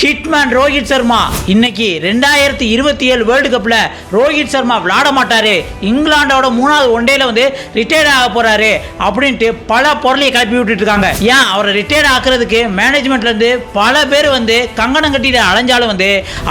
Hitman Rohit Sharma இன்னைக்கு 2027 world கப்ல ரோஹித் சர்மா விளையாட மாட்டாரு, இங்கிலாண்டோட 3வது ஒன்டேல ரிட்டையர்ட் ஆக போறாரு அப்படின்ட்டு பல பொருளையை கிளப்பி விட்டுட்டு இருக்காங்க. ஏன் அவரை ரிட்டையர்ட் ஆக்குறதுக்கு மேனேஜ்மெண்ட்ல இருந்து பல பேர் கங்கணம் கட்டிட்டு அலைஞ்சாலும்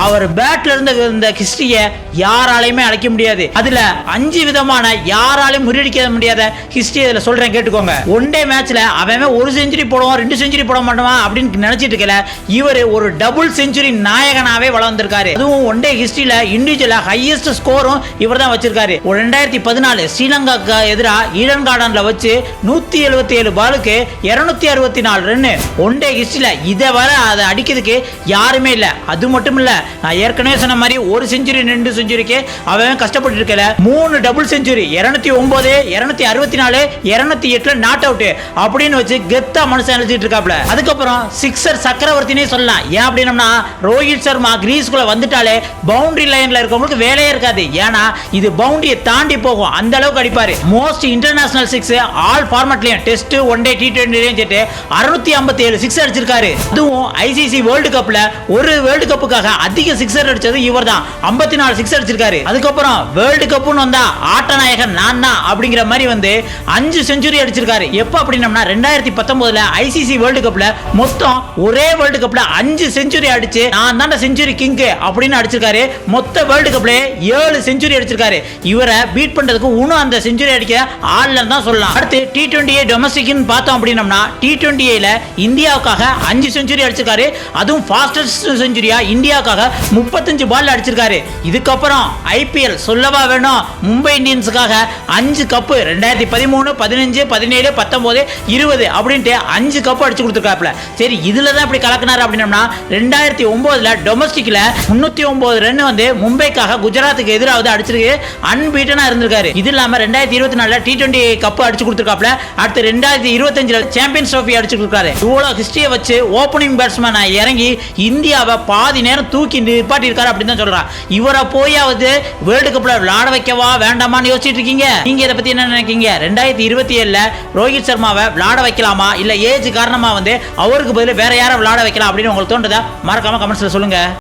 அவர் பேட்ல இருந்த இந்த ஹிஸ்டரியை யாராலையுமே அழைக்க முடியாது. அதுல 5 விதமான யாராலையும் முறியடிக்க முடியாத ஹிஸ்டரி இதுல சொல்றேன், கேட்டுக்கோங்க. ஒன்டே மேட்ச்ல அவன் ஒரு செஞ்சுரி போடுவான், 2 செஞ்சுரி போட மாட்டான் அப்படின்னு நினைச்சிட்டு இருக்கல, இவர் ஒரு டபுள் செஞ்சுரி நாயகனாவே வளர்ந்திருக்காரு. அதுவும் ஒன்டே ஹிஸ்டரியில இண்டிவிஜுவலா ஹையஸ்ட் ஸ்கோரும் இவர் தான் வச்சிருக்காரு. 2014 ஸ்ரீலங்காக்கு எதிராக ஈடன் கார்டன்ல வச்சு 177 பாலுக்கு 264 ரன். ஒன்டே ஹிஸ்டரியில இதை வர அதை அடிக்கிறதுக்கு யாருமே இல்ல. அது மட்டும் இல்ல, நான் ஏற்கனவே சொன்ன மாதிரி ஒரு செஞ்சுரி 2 செஞ்சுரிக்கு அவன் கஷ்டப்பட்டு இருக்கல. 3 டபுள் செஞ்சுரி 209 264 208 நாட் அவுட் அப்படின்னு வச்சு கெத்தா மனுஷன் எழுதிட்டு இருக்காப்ல. அதுக்கப்புறம் சிக்ஸர் சக்கரவர்த்தினே சொல்லலாம். ஏன் அப்படின்னா ரோஹித் சர்மா கிரீஸ்குள்ள வந்துட்டாலே பவுண்டரி லைன்ல இருக்கவங்களுக்கு வேலையே இருக்காது. ஏன்னா இது பவுண்டரியை தாண்டி போகும், அந்த அளவுக்கு அடிப்பாரு. மோஸ்ட் இன்டர்நேஷனல் சிக்ஸ் ஆல் ஃபார்மட்லயும் டெஸ்ட் ஒன்டே T20 657 சிக்ஸ் அடிச்சிருக்காரு. அதுவும் ஐசிசி வேர்ல்டு கப்ல ஒரு வேர்ல்டு கப்புக்காக அதிக சிக்ஸர் அடிச்சது இவர் தான், 54 சிக்ஸ் அடிச்சிருக்காரு. அதுக்கப்புறம் வேர்ல்டு கப்னு வந்தா ஆட்ட நாயகன் நான் தான் அப்படிங்கிற மாதிரி 5 செஞ்சுரி அடிச்சிருக்காரு. எப்ப அப்படின்னா 2019 ஐசிசி வேர்ல்டு கப்ல மொத்தம் ஒரே வேர்ல்டு கப்ல 5 செஞ்சுரி அடிச்சு நான் தான் செஞ்சுரி கிங் அப்படின்னு அடிச்சிருக்காரு. மொத்த வேர்ல்டு கப்ல 7 செஞ்சுரி அடிச்சிருக்காரு. இவரை பீட் பண்றதுக்கு இன்னும் அந்த செஞ்சுரி அடிக்க ஆள்ல தான் சொல்லலாம். அடுத்து T20 டொமஸ்டிக்னு பார்த்தோம் அப்படின்னா T20ல இந்தியாவுக்காக 5 செஞ்சுரி அடிச்சிருக்காரு. அதுவும் ஃபாஸ்டஸ்ட் செஞ்சுரியா இந்தியாவுக்காக 35 பால் அடிச்சிருக்காரு. இதுக்கப்புறம் IPL சொல்லவா வேணும், மும்பை இந்தியன்ஸுக்காக 5 கப்பு 2013 15 17 19 20 அப்படின்ட்டு 5 கப்பு அடிச்சு கொடுத்துருக்காப்ல. சரி, இதுல தான் இப்படி கலக்கினார் அப்படின்னா 2009 டொமஸ்டிக்ல 309 ரன் மும்பைக்காக குஜராத்துக்கு எதிராக அடிச்சிருக்கு, அன்பீட்டனா இருந்திருக்காரு. இது இல்லாம 2024 T20 கப்பு அடிச்சு கொடுத்துருக்காப்ல. அடுத்து 2025 சாம்பியன்ஸ் ட்ரோஃபி அடிச்சு கொடுத்தாரு. இவ்வளவு ஹிஸ்டரியை வச்சு ஓப்பனிங் பேட்ஸ்மேன் இறங்கி இந்தியாவை பாதி நேரம் தூக்கி நிப்பாட்டி இருக்காரு அப்படின்னு தான் சொல்றான். இவரை போயாவது வேர்ல்டு கப்ல விளையாட வைக்கவா வேண்டாமான்னு யோசிச்சுட்டு இருக்கீங்க. நீங்க இதை பத்தி என்ன நினைக்கீங்க? 2027 ரோஹித் சர்மாவை விளையாட வைக்கலாமா, இல்ல ஏஜ் காரணமா அவருக்கு பதில் வேற யாரை விளையாட வைக்கலாம் அப்படின்னு உங்களுக்கு தோன்றதா? மறக்காம கமெண்ட்ஸ்ல சொல்லுங்க.